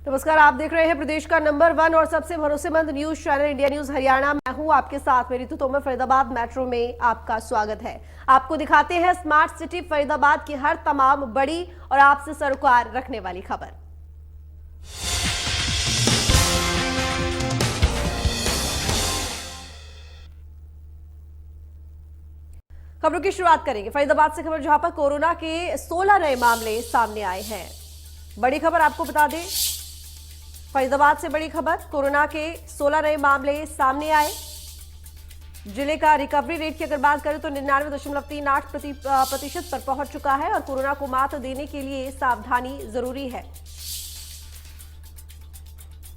नमस्कार, आप देख रहे हैं प्रदेश का नंबर 1 और सबसे भरोसेमंद news channel India news Haryana. मैं हूं आपके साथ मेरी तोमर। फरीदाबाद मेट्रो में आपका स्वागत है। आपको दिखाते हैं स्मार्ट सिटी फरीदाबाद की हर तमाम बड़ी और आपसे सरोकार रखने वाली खबर। खबरों की शुरुआत करेंगे फरीदाबाद से खबर, जहां पर कोरोना के 16 नए मामले सामने आए हैं। बड़ी खबर आपको बता दें, फरीदाबाद से बड़ी खबर, कोरोना के 16 नए मामले सामने आए। जिले का रिकवरी रेट की अगर बात करें तो 99.38% पर पहुंच चुका है और कोरोना को मात देने के लिए सावधानी जरूरी है।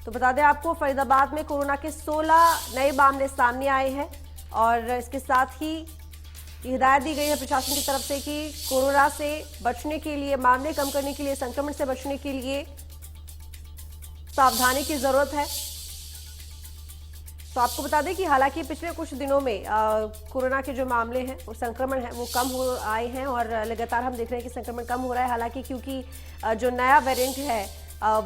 तो बता दें आपको, फरीदाबाद में कोरोना के 16 नए मामले सामने आए हैं और इसके साथ ही हिदायत दी गई है प्रशासन की तरफ से कि कोरोना से बचने के लिए, मामले कम करने के लिए, संक्रमण से बचने के लिए सावधानी की जरूरत है। तो आपको बता दें कि हालांकि पिछले कुछ दिनों में कोरोना के जो मामले हैं और संक्रमण है वो कम हो आए हैं और लगातार हम देख रहे हैं कि संक्रमण कम हो रहा है। हालांकि क्योंकि जो नया वेरिएंट है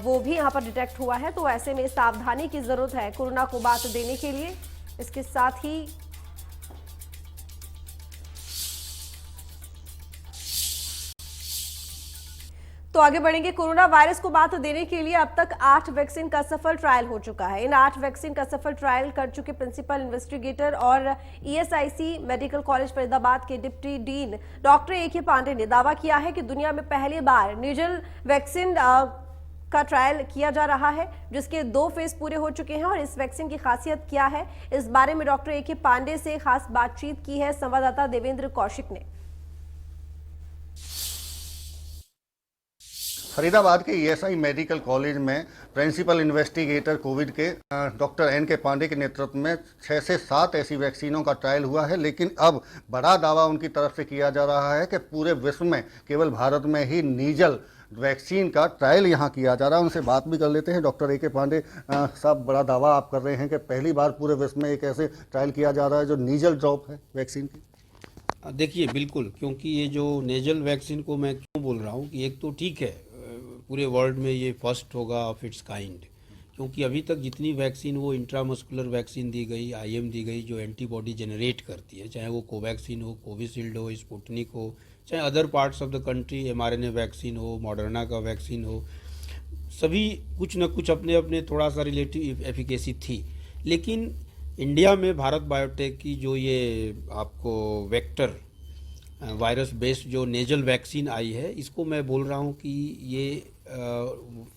वो भी यहां पर डिटेक्ट हुआ है, तो ऐसे में सावधानी की जरूरत है कोरोना को मात देने के लिए। इसके साथ ही तो आगे बढ़ेंगे। कोरोना वायरस को मात देने के लिए अब तक 8 वैक्सीन का सफल ट्रायल हो चुका है। इन 8 वैक्सीन का सफल ट्रायल कर चुके प्रिंसिपल इन्वेस्टिगेटर और ईएसआईसी मेडिकल कॉलेज फरीदाबाद के डिप्टी डीन डॉक्टर ए के पांडे ने दावा किया है कि दुनिया में पहली बार नेजल वैक्सीन का ट्रायल किया जा रहा है, जिसके 2 फेज पूरे हो चुके हैं। और इस वैक्सीन की खासियत क्या है, इस बारे में डॉक्टर ए के पांडे से खास बातचीत की है संवाददाता देवेंद्र कौशिक ने। फरीदाबाद के ईएसआई मेडिकल कॉलेज में प्रिंसिपल इन्वेस्टिगेटर कोविड के डॉक्टर एन के पांडे के नेतृत्व में 6 से 7 ऐसी वैक्सीनों का ट्रायल हुआ है। लेकिन अब बड़ा दावा उनकी तरफ से किया जा रहा है कि पूरे विश्व में केवल भारत में ही नीजल वैक्सीन का ट्रायल यहाँ किया जा रहा है। उनसे बात भी कर लेते हैं। डॉक्टर ए के पांडे साहब, बड़ा दावा आप कर रहे हैं कि पहली बार पूरे विश्व में एक ऐसे ट्रायल किया जा रहा है जो नीजल ड्रॉप है वैक्सीन की। देखिए, बिल्कुल, क्योंकि ये जो नेजल वैक्सीन को मैं क्यों बोल रहा हूँ कि एक तो ठीक है, पूरे वर्ल्ड में ये फर्स्ट होगा ऑफ इट्स काइंड, क्योंकि अभी तक जितनी वैक्सीन वो इंट्रामस्कुलर वैक्सीन दी गई, आईएम दी गई, जो एंटीबॉडी जनरेट करती है, चाहे वो कोवैक्सीन हो, कोविशील्ड हो, स्पुतनिक हो, चाहे other parts of the country mRNA vaccine हो, मॉडर्ना का वैक्सीन हो, सभी कुछ न कुछ अपने अपने थोड़ा सा रिलेटिव एफिकेसी थी। लेकिन इंडिया में भारत बायोटेक की जो ये आपको वेक्टर वायरस बेस्ड जो नेजल वैक्सीन आई है, इसको मैं बोल रहा हूँ कि ये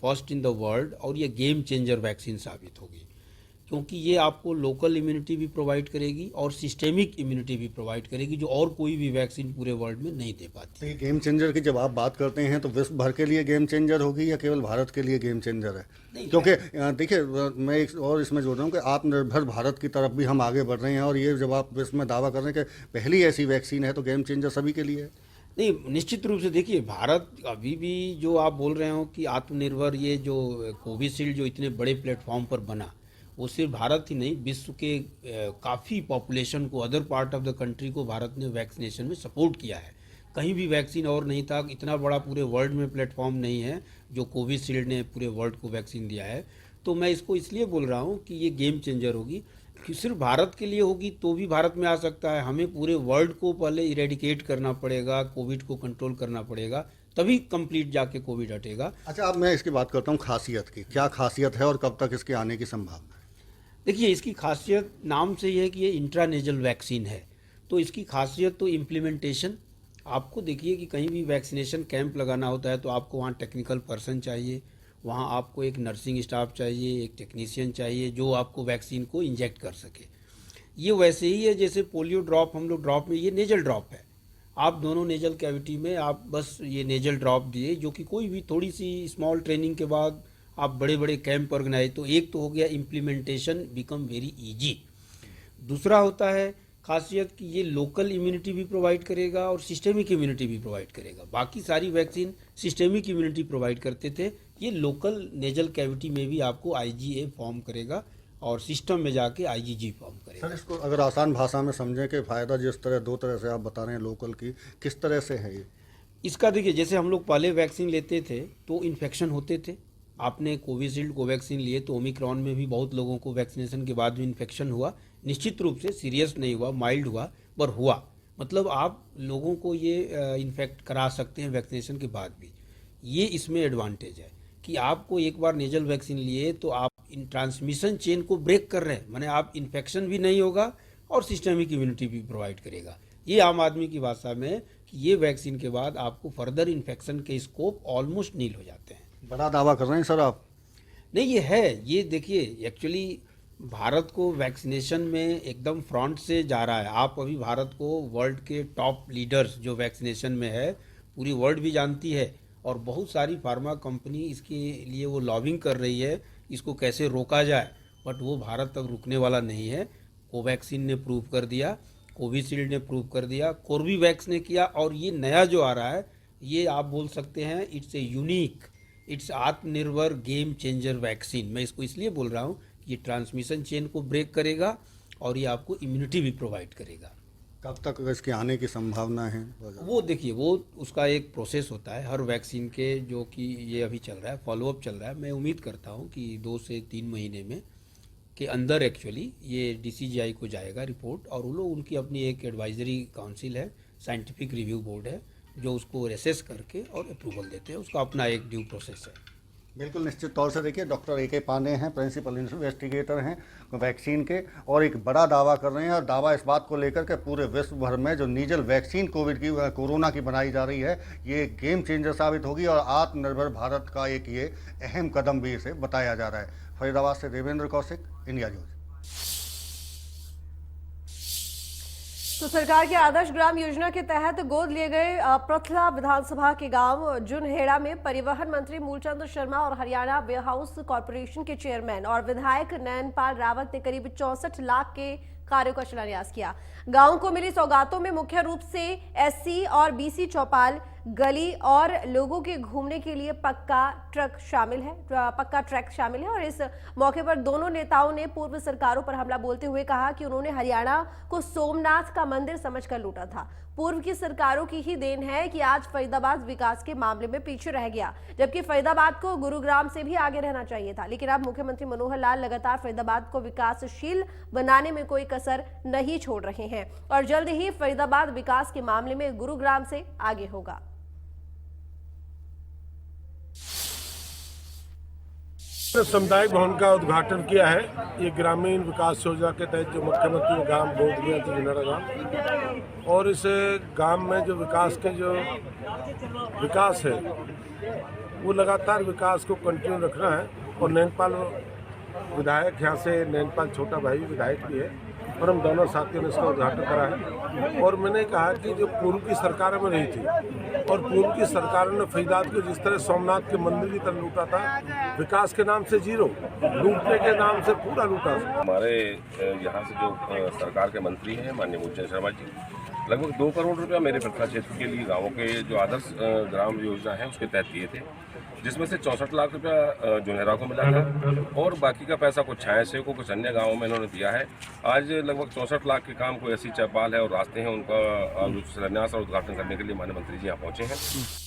फर्स्ट इन द वर्ल्ड और ये गेम चेंजर वैक्सीन साबित होगी, क्योंकि ये आपको लोकल इम्यूनिटी भी प्रोवाइड करेगी और सिस्टेमिक इम्यूनिटी भी प्रोवाइड करेगी, जो और कोई भी वैक्सीन पूरे वर्ल्ड में नहीं दे पाती। तो गेम चेंजर की जब आप बात करते हैं तो विश्व भर के लिए गेम चेंजर होगी या केवल भारत के लिए गेम चेंजर है? क्योंकि देखिए, मैं एक और इसमें जोड़ रहा हूँ कि आत्मनिर्भर भारत की तरफ भी हम आगे बढ़ रहे हैं और ये जब आप विश्व में दावा कर रहे हैं कि पहली ऐसी वैक्सीन है तो गेम चेंजर सभी के लिए है। नहीं, निश्चित रूप से देखिए, भारत अभी भी जो आप बोल रहे हो कि आत्मनिर्भर, ये जो कोविशील्ड जो इतने बड़े प्लेटफॉर्म पर बना, वो सिर्फ भारत ही नहीं, विश्व के काफ़ी पॉपुलेशन को, other part of the country को भारत ने वैक्सीनेशन में सपोर्ट किया है। कहीं भी वैक्सीन और नहीं था, इतना बड़ा पूरे वर्ल्ड में प्लेटफॉर्म नहीं है जो कोविशील्ड ने पूरे वर्ल्ड को वैक्सीन दिया है। तो मैं इसको इसलिए बोल रहा हूँ कि ये गेम चेंजर होगी, कि सिर्फ भारत के लिए होगी तो भी भारत में आ सकता है। हमें पूरे वर्ल्ड को पहले इरेडिकेट करना पड़ेगा, कोविड को कंट्रोल करना पड़ेगा, तभी कंप्लीट जाके कोविड हटेगा। अच्छा, अब मैं इसकी बात करता हूँ खासियत की। क्या खासियत है और कब तक इसके आने की संभावना है? देखिए, इसकी खासियत नाम से ही है कि ये इंट्रानेजल वैक्सीन है, तो इसकी खासियत तो इम्प्लीमेंटेशन। आपको देखिए कि कहीं भी वैक्सीनेशन कैंप लगाना होता है तो आपको वहाँ टेक्निकल पर्सन चाहिए, वहाँ आपको एक नर्सिंग स्टाफ चाहिए, एक टेक्नीशियन चाहिए जो आपको वैक्सीन को इंजेक्ट कर सके। ये वैसे ही है जैसे पोलियो ड्रॉप, हम लोग ड्रॉप में, ये नेजल ड्रॉप है। आप दोनों नेजल कैविटी में आप बस ये नेजल ड्रॉप दिए, जो कि कोई भी थोड़ी सी स्मॉल ट्रेनिंग के बाद आप बड़े बड़े कैंप ऑर्गेनाइज, तो एक तो हो गया इम्प्लीमेंटेशन बिकम वेरी इजी। दूसरा होता है खासियत कि ये लोकल इम्यूनिटी भी प्रोवाइड करेगा और सिस्टेमिक इम्यूनिटी भी प्रोवाइड करेगा। बाकी सारी वैक्सीन सिस्टेमिक इम्यूनिटी प्रोवाइड करते थे, ये लोकल नेजल कैविटी में भी आपको आईजीए फॉर्म करेगा और सिस्टम में जाके आईजीजी फॉर्म करेगा। सर, इसको अगर आसान भाषा में समझें कि फ़ायदा जिस तरह, 2 तरह से आप बता रहे हैं लोकल की, किस तरह से है ये? इसका देखिए, जैसे हम लोग पहले वैक्सीन लेते थे तो इन्फेक्शन होते थे, आपने कोविशील्ड कोवैक्सीन लिए तो ओमिक्रॉन में भी बहुत लोगों को वैक्सीनेशन के बाद भी इन्फेक्शन हुआ, निश्चित रूप से सीरियस नहीं हुआ, माइल्ड हुआ, पर हुआ। मतलब आप लोगों को ये इन्फेक्ट करा सकते हैं वैक्सीनेशन के बाद भी। ये इसमें एडवांटेज है कि आपको एक बार नेजल वैक्सीन लिए तो आप इन ट्रांसमिशन चेन को ब्रेक कर रहे हैं, माने आप इन्फेक्शन भी नहीं होगा और सिस्टमिक इम्यूनिटी भी प्रोवाइड करेगा। ये आम आदमी की भाषा में कि ये वैक्सीन के बाद आपको फर्दर इन्फेक्शन के स्कोप ऑलमोस्ट नील हो जाते हैं। बड़ा दावा कर रहे हैं सर आप? नहीं, ये है, ये देखिए एक्चुअली भारत को वैक्सीनेशन में एकदम फ्रंट से जा रहा है। आप अभी भारत को वर्ल्ड के टॉप लीडर्स जो वैक्सीनेशन में है पूरी वर्ल्ड भी जानती है, और बहुत सारी फार्मा कंपनी इसके लिए वो लॉबिंग कर रही है इसको कैसे रोका जाए, बट वो भारत तक रुकने वाला नहीं है। कोवैक्सीन ने प्रूव कर दिया, कोविशील्ड ने प्रूव कर दिया, कोर्बीवैक्स ने किया, और ये नया जो आ रहा है ये आप बोल सकते हैं इट्स ए यूनिक, इट्स आत्मनिर्भर गेम चेंजर वैक्सीन। मैं इसको इसलिए बोल रहा हूँ कि ये ट्रांसमिशन चेन को ब्रेक करेगा और ये आपको इम्यूनिटी भी प्रोवाइड करेगा। कब तक इसके आने की संभावना है? वो देखिए, वो उसका एक प्रोसेस होता है हर वैक्सीन के, जो कि ये अभी चल रहा है, फॉलोअप चल रहा है। मैं उम्मीद करता हूँ कि 2 से 3 महीने में के अंदर एक्चुअली ये DCGI को जाएगा रिपोर्ट, और वो लोग उनकी अपनी एक एडवाइजरी काउंसिल है, साइंटिफिक रिव्यू बोर्ड है, जो उसको एसेस करके और अप्रूवल देते हैं। उसका अपना एक ड्यू प्रोसेस है। बिल्कुल निश्चित तौर से देखिए, डॉक्टर AK पांडे हैं, प्रिंसिपल इन्वेस्टिगेटर हैं वैक्सीन के, और एक बड़ा दावा कर रहे हैं, और दावा इस बात को लेकर के पूरे विश्व भर में जो नीजल वैक्सीन कोरोना की बनाई जा रही है ये गेम चेंजर साबित होगी, और आत्मनिर्भर भारत का एक ये अहम कदम भी इसे बताया जा रहा है। फरीदाबाद से देवेंद्र कौशिक, इंडिया न्यूज। तो सरकार की आदर्श ग्राम योजना के तहत गोद लिए गए प्रथला विधानसभा के गांव जुनहेड़ा में परिवहन मंत्री मूलचंद शर्मा और हरियाणा वेयरहाउस कॉर्पोरेशन के चेयरमैन और विधायक नयनपाल रावत ने करीब 64 लाख के कार्यों का शिलान्यास किया। गांव को मिली सौगातों में मुख्य रूप से SC और BC चौपाल, गली और लोगों के घूमने के लिए पक्का ट्रैक शामिल है। और इस मौके पर दोनों नेताओं ने पूर्व सरकारों पर हमला बोलते हुए कहा कि उन्होंने हरियाणा को सोमनाथ का मंदिर समझकर लूटा था। पूर्व की सरकारों की ही देन है कि आज फरीदाबाद विकास के मामले में पीछे रह गया, जबकि फरीदाबाद को गुरुग्राम से भी आगे रहना चाहिए था। लेकिन अब मुख्यमंत्री मनोहर लाल लगातार फरीदाबाद को विकासशील बनाने में कोई कसर नहीं छोड़ रहे हैं, और जल्द ही फरीदाबाद विकास के मामले में गुरुग्राम से आगे होगा। सामुदायिक भवन का उद्घाटन किया है। ये ग्रामीण विकास योजना के तहत जो मुख्यमंत्री ने गांव गोद लिया था जुनहेड़ा गाँव, और इस गांव में जो विकास है वो लगातार विकास को कंटिन्यू रखना है। और नयनपाल विधायक, यहाँ से नयनपाल छोटा भाई विधायक भी है, और हम दोनों साथियों ने इसका उद्घाटन करा है। और मैंने कहा कि जो पूर्व की सरकार में रही थी, और पूर्व की सरकारों ने फरीदाबाद को जिस तरह सोमनाथ के मंदिर की तरह लूटा था, विकास के नाम से जीरो, लूटने के नाम से पूरा लूटा। हमारे यहाँ से जो सरकार के मंत्री हैं माननीय मूलचंद शर्मा जी, लगभग 2 करोड़ रुपया मेरे प्रथला क्षेत्र के लिए गाँवों के जो आदर्श ग्राम योजना है उसके तहत दिए थे, जिसमें से 64 लाख रुपया जुनहेड़ा को मिला था, और बाकी का पैसा कुछ छाया से को कुछ अन्य गाँवों में इन्होंने दिया है। आज लगभग 64 लाख के काम को SC चौपाल है और रास्ते हैं, उनका शिलान्यास और उद्घाटन करने के लिए माननीय मंत्री जी यहाँ पहुँचे हैं।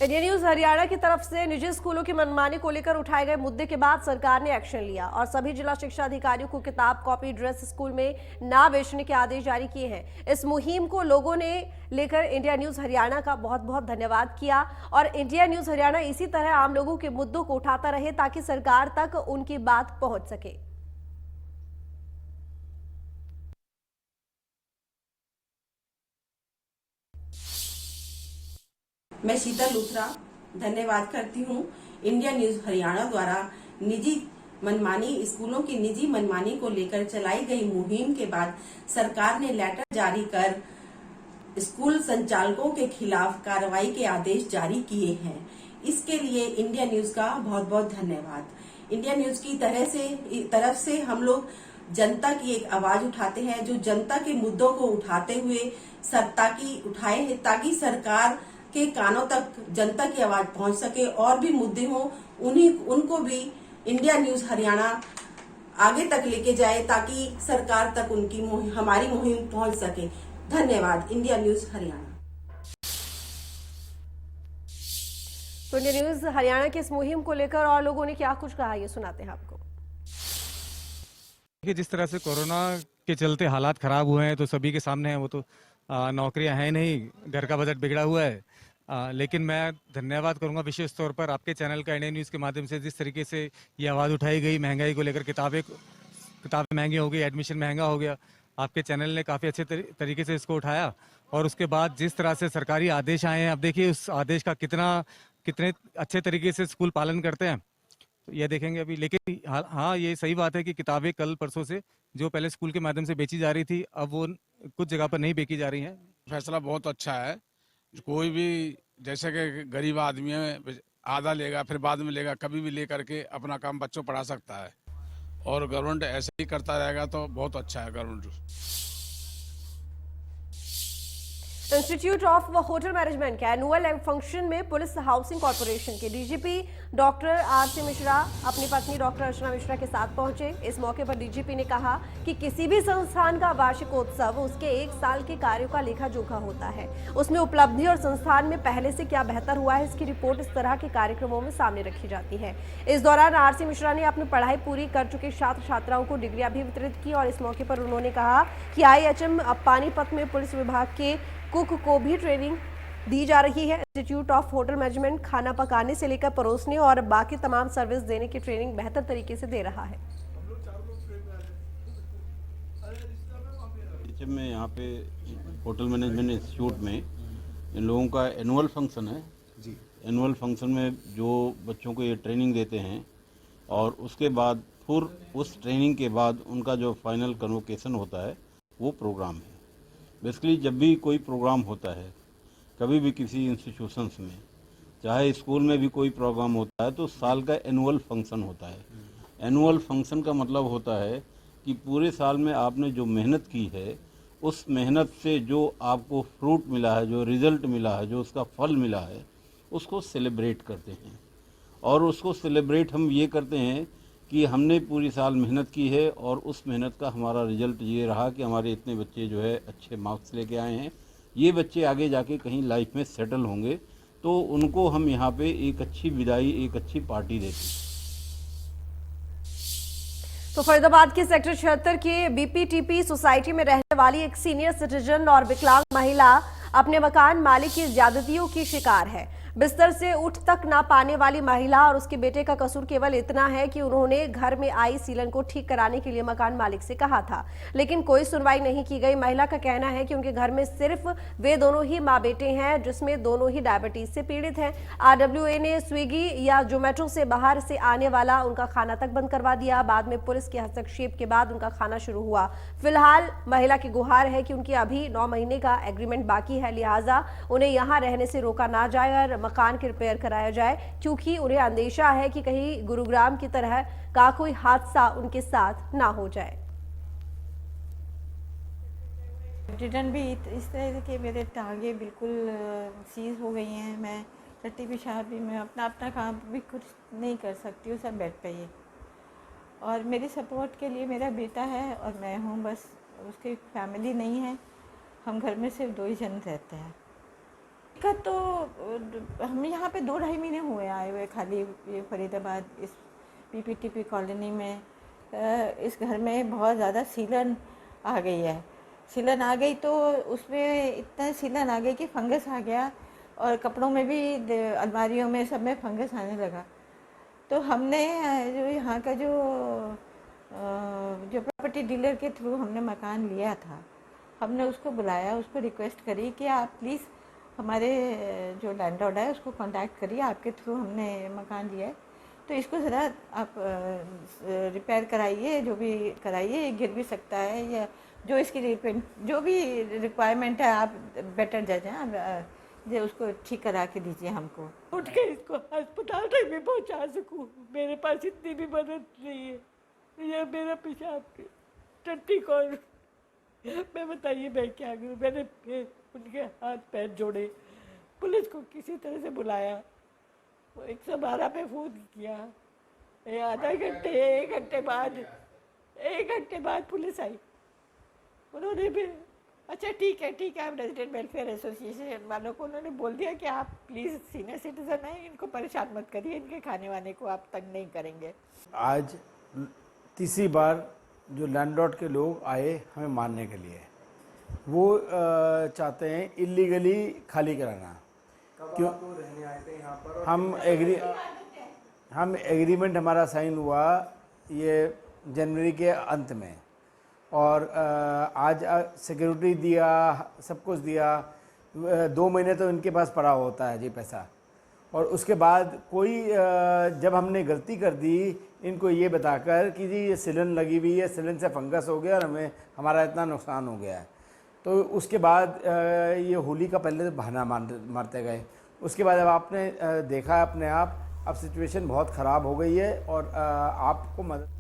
इंडिया न्यूज हरियाणा की तरफ से निजी स्कूलों की मनमानी को लेकर उठाए गए मुद्दे के बाद सरकार ने एक्शन लिया और सभी जिला शिक्षा अधिकारियों को किताब, कॉपी, ड्रेस स्कूल में ना बेचने के आदेश जारी किए हैं। इस मुहिम को लोगों ने लेकर इंडिया न्यूज हरियाणा का बहुत बहुत धन्यवाद किया, और इंडिया न्यूज हरियाणा इसी तरह आम लोगों के मुद्दों को उठाता रहे ताकि सरकार तक उनकी बात पहुंच सके। मैं शीतल लूथरा धन्यवाद करती हूँ इंडिया न्यूज हरियाणा द्वारा निजी मनमानी, स्कूलों की निजी मनमानी को लेकर चलाई गई मुहिम के बाद सरकार ने लेटर जारी कर स्कूल संचालकों के खिलाफ कार्रवाई के आदेश जारी किए हैं। इसके लिए इंडिया न्यूज का बहुत बहुत धन्यवाद। इंडिया न्यूज की तरफ से हम लोग जनता की एक आवाज उठाते हैं, जो जनता के मुद्दों को उठाते हुए ताकि सरकार के कानों तक जनता की आवाज पहुंच सके, और भी मुद्दे हों उनको भी इंडिया न्यूज हरियाणा आगे तक लेके जाए ताकि सरकार तक हमारी मुहिम पहुंच सके। धन्यवाद। India news Haryana. India news Haryana की इस मुहिम को लेकर और लोगों ने क्या कुछ कहा, ये सुनाते हैं आपको। कि जिस तरह से कोरोना के चलते हालात खराब हुए हैं तो सभी के सामने है, वो तो नौकरियां हैं नहीं, घर का बजट बिगड़ा हुआ है। लेकिन मैं धन्यवाद करूंगा विशेष तौर पर आपके चैनल का, इंडिया न्यूज़ के माध्यम से जिस तरीके से ये आवाज़ उठाई गई महंगाई को लेकर। किताबें महंगी हो गई, एडमिशन महंगा हो गया। आपके चैनल ने काफ़ी अच्छे तरीके से इसको उठाया और उसके बाद जिस तरह से सरकारी आदेश आए हैं, अब देखिए उस आदेश का कितने अच्छे तरीके से स्कूल पालन करते हैं, तो ये देखेंगे अभी। लेकिन हाँ, ये सही बात है कि किताबें कल परसों से जो पहले स्कूल के माध्यम से बेची जा रही थी, अब वो कुछ जगह पर नहीं बेची जा रही हैं। फैसला बहुत अच्छा है। कोई भी जैसे कि गरीब आदमी है, आधा लेगा फिर बाद में लेगा, कभी भी ले करके अपना काम बच्चों पढ़ा सकता है। और गवर्नमेंट ऐसे ही करता रहेगा तो बहुत अच्छा है government. Institute of hotel management के एनुअल फंक्शन में पुलिस हाउसिंग कॉर्पोरेशन के डीजीपी डॉक्टर आरसी मिश्रा अपनी पत्नी डॉक्टर अर्चना मिश्रा के साथ पहुंचे। इस मौके पर डीजीपी ने कहा कि किसी भी संस्थान का वार्षिकोत्सव उसके 1 साल के कार्यों का लेखा जोखा होता है, उसमें उपलब्धि और संस्थान में पहले से क्या बेहतर हुआ है, इसकी रिपोर्ट इस तरह के कार्यक्रमों में सामने रखी जाती है। इस दौरान आरसी मिश्रा ने अपनी पढ़ाई पूरी कर चुके छात्र छात्राओं को डिग्रियां भी वितरित की और इस मौके पर उन्होंने कहा कि IHM पानीपत में पुलिस विभाग के कुक को भी ट्रेनिंग दी जा रही है। इंस्टीट्यूट ऑफ होटल मैनेजमेंट खाना पकाने से लेकर परोसने और बाकी तमाम सर्विस देने की ट्रेनिंग बेहतर तरीके से दे रहा है। में यहाँ पे होटल मैनेजमेंट इंस्टीट्यूट में इन लोगों का एनुअल फंक्शन है जी। एनुअल फंक्शन में जो बच्चों को ये ट्रेनिंग देते हैं और उसके बाद फिर उस ट्रेनिंग के बाद उनका जो फाइनल कन्वोकेशन होता है वो प्रोग्राम है। बेसिकली जब भी कोई प्रोग्राम होता है, कभी भी किसी इंस्टीट्यूशंस में, चाहे स्कूल में भी कोई प्रोग्राम होता है, तो साल का एनुअल फंक्शन होता है। एनुअल फंक्शन का मतलब होता है कि पूरे साल में आपने जो मेहनत की है, उस मेहनत से जो आपको फ्रूट मिला है, जो रिज़ल्ट मिला है, जो उसका फल मिला है, उसको सेलिब्रेट करते हैं। और उसको सेलिब्रेट हम ये करते हैं कि हमने पूरी साल मेहनत की है और उस मेहनत का हमारा रिजल्ट ये रहा कि हमारे इतने बच्चे जो है अच्छे मार्क्स लेके आए हैं। ये बच्चे आगे जाके कहीं लाइफ में सेटल होंगे, तो उनको हम यहाँ पे एक अच्छी विदाई, एक अच्छी पार्टी देते हैं। तो फरीदाबाद के सेक्टर 76 के BPTP सोसाइटी में रहने वाली एक सीनियर सिटीजन और विकलांग महिला अपने मकान मालिक की ज्यादतियों की शिकार है। बिस्तर से उठ तक ना पाने वाली महिला और उसके बेटे का कसूर केवल इतना है कि उन्होंने घर में आई सीलन को ठीक कराने के लिए मकान मालिक से कहा था, लेकिन कोई सुनवाई नहीं की गई। महिला का कहना है कि उनके घर में सिर्फ वे दोनों ही माँ बेटे हैं, जिसमें दोनों ही डायबिटीज से पीड़ित हैं। RWA ने स्विगी या जोमेटो से बाहर से आने वाला उनका खाना तक बंद करवा दिया। बाद में पुलिस के हस्तक्षेप के बाद उनका खाना शुरू हुआ। फिलहाल महिला की गुहार है कि उनकी अभी 9 महीने का एग्रीमेंट बाकी है, लिहाजा उन्हें यहाँ रहने से रोका ना जाए और मकान के रिपेयर कराया जाए, क्योंकि उन्हें अंदेशा है कि कहीं गुरुग्राम की तरह का कोई हादसा उनके साथ ना हो जाए। रिटर्न भी इस तरह के मेरे टांगे बिल्कुल सीज हो गई हैं। मैं टट्टी पेशाब भी, मैं अपना काम भी कुछ नहीं कर सकती हूँ, सब बेड पे ही। और मेरी सपोर्ट के लिए मेरा बेटा है और मैं हूँ, बस उसकी फैमिली नहीं है। हम घर में सिर्फ 2 ही जन रहते हैं। तो हम यहाँ पे 2-2.5 महीने हुए आए हुए, खाली ये फरीदाबाद इस PPTP कॉलोनी में। इस घर में बहुत ज़्यादा सीलन आ गई है। सीलन आ गई तो उसमें इतना सीलन आ गई कि फंगस आ गया और कपड़ों में भी, अलमारियों में, सब में फंगस आने लगा। तो हमने जो यहाँ का जो प्रॉपर्टी डीलर के थ्रू हमने मकान लिया था, हमने उसको बुलाया, उसको रिक्वेस्ट करी कि आप प्लीज़ हमारे जो लैंडलॉर्ड है उसको कांटेक्ट करिए, आपके थ्रू हमने मकान लिया है, तो इसको ज़रा आप रिपेयर कराइए, जो भी कराइए, गिर भी सकता है, या जो इसकी जो भी रिक्वायरमेंट है आप बेटर जज हैं, आप जो उसको ठीक करा के दीजिए हमको। उठ के इसको अस्पताल तक भी पहुंचा सकूं, मेरे पास इतनी भी मदद नहीं है। ये मेरा पेशाब की टट्टी कौन, मैं बताइए मैं क्या करूँ। मैंने फिर उनके हाथ पैर जोड़े, पुलिस को किसी तरह से बुलाया, 112 पे फ़ोन किया। आधा घंटे 1 घंटे बाद पुलिस आई। उन्होंने भी अच्छा ठीक है हम रेजिडेंट वेलफेयर एसोसिएशन वालों को उन्होंने बोल दिया कि आप प्लीज़ सीनियर सिटीजन हैं, इनको परेशान मत करिए, इनके खाने वाने को आप तंग नहीं करेंगे। आज तीसरी बार जो लैंडलॉर्ड के लोग आए हमें मारने के लिए, वो चाहते हैं इलीगली खाली कराना। क्यों रहने आए थे यहाँ पर? हम एग्रीमेंट हमारा साइन हुआ ये जनवरी के अंत में, और आज सिक्योरिटी दिया, सब कुछ दिया। 2 महीने तो इनके पास पड़ा होता है जी पैसा, और उसके बाद कोई जब हमने गलती कर दी इनको ये बताकर कि जी ये सिलन लगी हुई है, सिलन से फंगस हो गया और हमारा इतना नुकसान हो गया है, तो उसके बाद ये होली का पहले बहाना मारते गए। उसके बाद अब आपने देखा अपने आप, अब सिचुएशन बहुत ख़राब हो गई है और आपको मदद।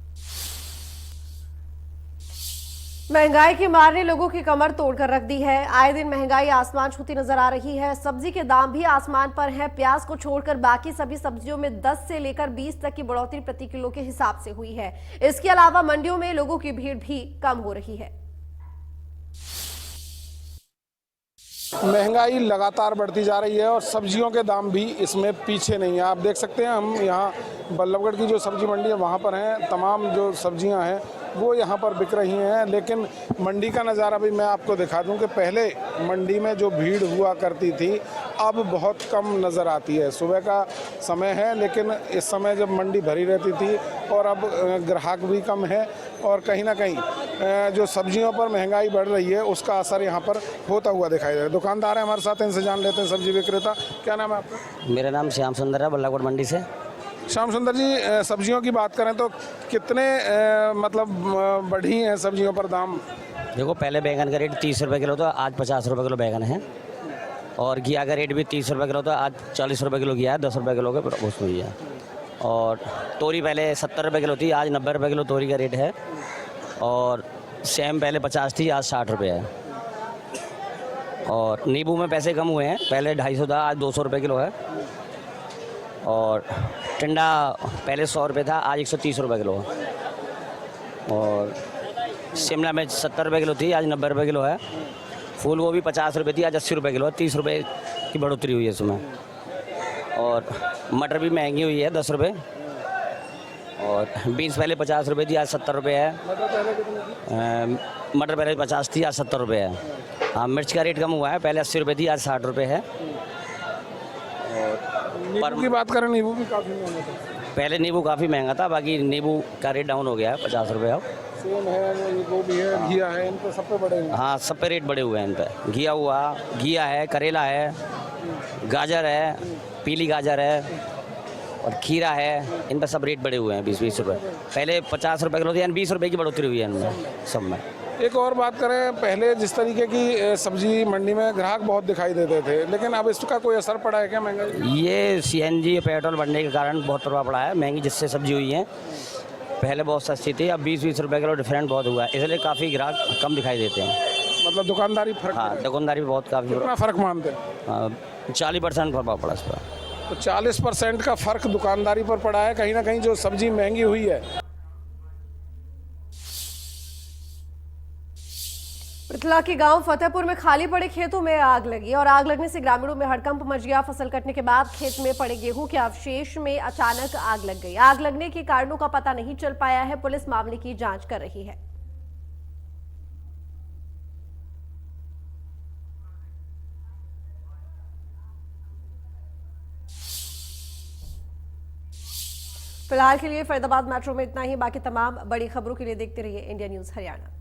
महंगाई के मार ने लोगों की कमर तोड़कर रख दी है। आए दिन महंगाई आसमान छूती नजर आ रही है। सब्जी के दाम भी आसमान पर हैं। प्याज को छोड़कर बाकी सभी सब्जियों में 10 से लेकर 20 तक की बढ़ोतरी प्रति किलो के हिसाब से हुई है। इसके अलावा मंडियों में लोगों की भीड़ भी कम हो रही है। महंगाई लगातार बढ़ती जा रही है और सब्जियों के दाम भी इसमें पीछे नहीं है। आप देख सकते हैं, हम यहाँ बल्लभगढ़ की जो सब्जी मंडी है वहाँ पर हैं। तमाम जो सब्जियाँ हैं वो यहाँ पर बिक रही हैं, लेकिन मंडी का नज़ारा भी मैं आपको दिखा दूं कि पहले मंडी में जो भीड़ हुआ करती थी अब बहुत कम नज़र आती है। सुबह का समय है, लेकिन इस समय जब मंडी भरी रहती थी और अब ग्राहक भी कम है, और कहीं ना कहीं जो सब्जियों पर महंगाई बढ़ रही है उसका असर यहाँ पर होता हुआ दिखाई दे रहा है। दुकानदार है हमारे साथ, इनसे जान लेते हैं। सब्जी विक्रेता, क्या नाम है आपका? मेरा नाम श्याम सुंदर है, बल्लभगढ़ मंडी से। श्याम सुंदर जी, सब्जियों की बात करें तो कितने मतलब बढ़ी हैं सब्जियों पर दाम? देखो, पहले बैंगन का रेट 30 रुपये किलो था, आज 50 रुपये किलो बैंगन है, और घिया का रेट भी 30 रुपये किलो था, आज 40 रुपये किलो घिया है, 10 रुपये किलो के उसमें घिया। और तोरी पहले 70 रुपये किलो थी, आज 90 रुपये किलो तोरी का रेट है, और सेम पहले 50 थी, आज 60 रुपये है। और नींबू में पैसे कम हुए हैं, पहले 250 था, आज 200 रुपये किलो है। और टिंडा पहले 100 रुपये था, आज 130 रुपये किलो है। और शिमला मिर्च 70 रुपये किलो थी, आज 90 रुपये किलो है। फूल गोभी 50 रुपये थी, आज 80 रुपये किलो है, 30 रुपये की बढ़ोतरी हुई है इसमें। और मटर भी महंगी हुई है 10 रुपये। और बीन्स पहले 50 रुपये थी, आज 70 रुपये है। मटर पहले 50 थी, आज 70 रुपये है। हाँ, मिर्च का रेट कम हुआ है, पहले 80 रुपये थी, आज 60 रुपये है। नींबू की बात करें, नींबू भी काफ़ी महंगा था। पहले नींबू काफ़ी महंगा था, बाकी नींबू का रेट डाउन हो गया है, 50 रुपये अब। सेम है, गोभी है, घिया है, इन पर सब पे बढ़े हैं। हाँ, सब पे रेट बढ़े हुए हैं इन पे। घिया है, करेला है, गाजर है, पीली गाजर है, और खीरा है, इन पर सब रेट बढ़े हुए हैं 20-20 रुपये। पहले 50 रुपये किलो थे, यानी 20 रुपये की बढ़ोतरी हुई है इनमें सब में। एक और बात करें, पहले जिस तरीके की सब्जी मंडी में ग्राहक बहुत दिखाई देते थे, लेकिन अब इसका कोई असर पड़ा है क्या महंगाई? ये CNG पेट्रोल बढ़ने के कारण बहुत प्रभाव पड़ा है, महंगी जिससे सब्जी हुई है। पहले बहुत सस्ती थी, अब 20-20 रुपये किलो डिफरेंट बहुत हुआ है, इसलिए काफ़ी ग्राहक कम दिखाई देते हैं। मतलब दुकानदारी फर्क? हाँ, दुकानदारी बहुत काफ़ी। कितना फ़र्क मानते हैं? 40% प्रभाव पड़ा इस पर। तो 40% का फ़र्क दुकानदारी पर पड़ा है, कहीं ना कहीं जो सब्जी महंगी हुई है। पृथला के गांव फतेहपुर में खाली पड़े खेतों में आग लगी और आग लगने से ग्रामीणों में हड़कंप मच गया। फसल कटने के बाद खेत में पड़े गेहूं के अवशेष में अचानक आग लग गई। आग लगने के कारणों का पता नहीं चल पाया है। पुलिस मामले की जांच कर रही है। फिलहाल के लिए फरीदाबाद मेट्रो में इतना ही। बाकी तमाम बड़ी खबरों के लिए देखते रहिए इंडिया न्यूज हरियाणा।